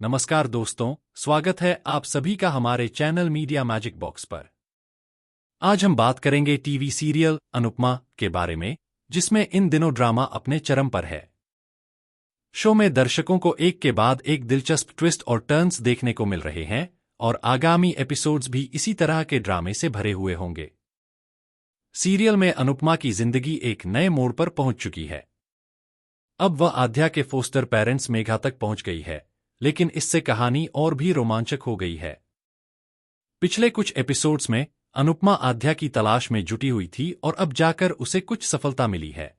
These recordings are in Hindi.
नमस्कार दोस्तों, स्वागत है आप सभी का हमारे चैनल मीडिया मैजिक बॉक्स पर। आज हम बात करेंगे टीवी सीरियल अनुपमा के बारे में, जिसमें इन दिनों ड्रामा अपने चरम पर है। शो में दर्शकों को एक के बाद एक दिलचस्प ट्विस्ट और टर्न्स देखने को मिल रहे हैं और आगामी एपिसोड्स भी इसी तरह के ड्रामे से भरे हुए होंगे। सीरियल में अनुपमा की जिंदगी एक नए मोड़ पर पहुंच चुकी है। अब वह आद्या के फोस्टर पेरेंट्स मेघा तक पहुंच गई है, लेकिन इससे कहानी और भी रोमांचक हो गई है। पिछले कुछ एपिसोड्स में अनुपमा आद्या की तलाश में जुटी हुई थी और अब जाकर उसे कुछ सफलता मिली है।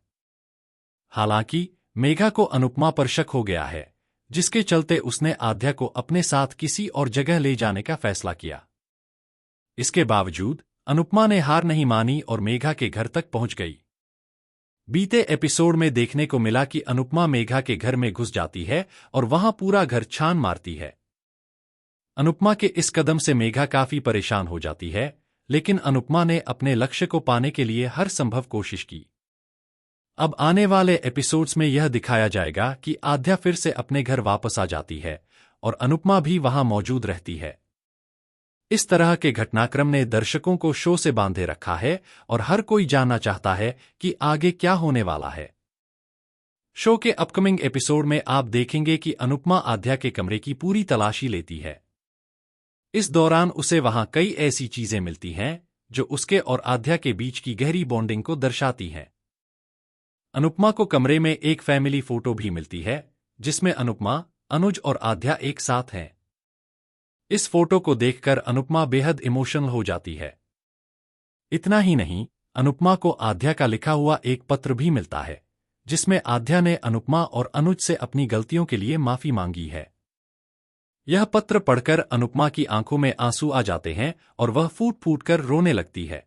हालांकि मेघा को अनुपमा पर शक हो गया है, जिसके चलते उसने आद्या को अपने साथ किसी और जगह ले जाने का फैसला किया। इसके बावजूद अनुपमा ने हार नहीं मानी और मेघा के घर तक पहुंच गई। बीते एपिसोड में देखने को मिला कि अनुपमा मेघा के घर में घुस जाती है और वहां पूरा घर छान मारती है। अनुपमा के इस कदम से मेघा काफी परेशान हो जाती है, लेकिन अनुपमा ने अपने लक्ष्य को पाने के लिए हर संभव कोशिश की। अब आने वाले एपिसोड्स में यह दिखाया जाएगा कि आद्या फिर से अपने घर वापस आ जाती है और अनुपमा भी वहां मौजूद रहती है। इस तरह के घटनाक्रम ने दर्शकों को शो से बांधे रखा है और हर कोई जानना चाहता है कि आगे क्या होने वाला है। शो के अपकमिंग एपिसोड में आप देखेंगे कि अनुपमा आद्या के कमरे की पूरी तलाशी लेती है। इस दौरान उसे वहां कई ऐसी चीजें मिलती हैं जो उसके और आद्या के बीच की गहरी बॉन्डिंग को दर्शाती हैं। अनुपमा को कमरे में एक फैमिली फोटो भी मिलती है, जिसमें अनुपमा, अनुज और आद्या एक साथ हैं। इस फोटो को देखकर अनुपमा बेहद इमोशनल हो जाती है। इतना ही नहीं, अनुपमा को आद्या का लिखा हुआ एक पत्र भी मिलता है, जिसमें आद्या ने अनुपमा और अनुज से अपनी गलतियों के लिए माफी मांगी है। यह पत्र पढ़कर अनुपमा की आंखों में आंसू आ जाते हैं और वह फूट फूट कर रोने लगती है।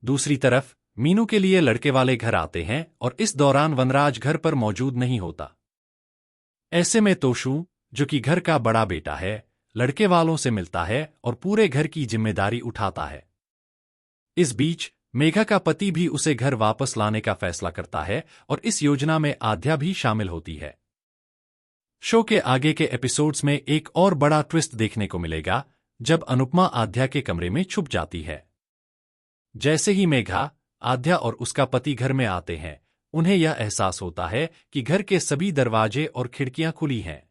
दूसरी तरफ मीनू के लिए लड़के वाले घर आते हैं और इस दौरान वनराज घर पर मौजूद नहीं होता। ऐसे में तोशु, जो कि घर का बड़ा बेटा है, लड़के वालों से मिलता है और पूरे घर की जिम्मेदारी उठाता है। इस बीच मेघा का पति भी उसे घर वापस लाने का फैसला करता है और इस योजना में आद्या भी शामिल होती है। शो के आगे के एपिसोड्स में एक और बड़ा ट्विस्ट देखने को मिलेगा, जब अनुपमा आद्या के कमरे में छुप जाती है। जैसे ही मेघा, आद्या और उसका पति घर में आते हैं, उन्हें यह एहसास होता है कि घर के सभी दरवाजे और खिड़कियां खुली हैं।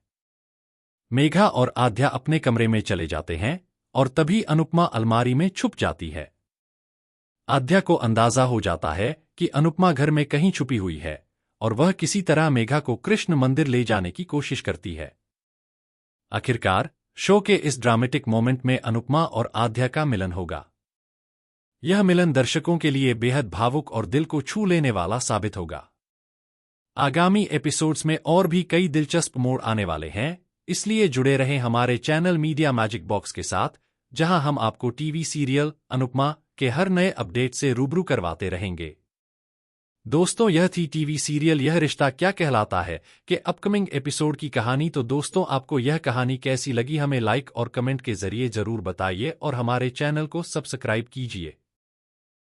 मेघा और आद्या अपने कमरे में चले जाते हैं और तभी अनुपमा अलमारी में छुप जाती है। आद्या को अंदाजा हो जाता है कि अनुपमा घर में कहीं छुपी हुई है और वह किसी तरह मेघा को कृष्ण मंदिर ले जाने की कोशिश करती है। आखिरकार शो के इस ड्रामेटिक मोमेंट में अनुपमा और आद्या का मिलन होगा। यह मिलन दर्शकों के लिए बेहद भावुक और दिल को छू लेने वाला साबित होगा। आगामी एपिसोड्स में और भी कई दिलचस्प मोड़ आने वाले हैं, इसलिए जुड़े रहें हमारे चैनल मीडिया मैजिक बॉक्स के साथ, जहां हम आपको टीवी सीरियल अनुपमा के हर नए अपडेट से रूबरू करवाते रहेंगे। दोस्तों, यह थी टीवी सीरियल यह रिश्ता क्या कहलाता है कि अपकमिंग एपिसोड की कहानी। तो दोस्तों, आपको यह कहानी कैसी लगी हमें लाइक और कमेंट के जरिए जरूर बताइए और हमारे चैनल को सब्सक्राइब कीजिए।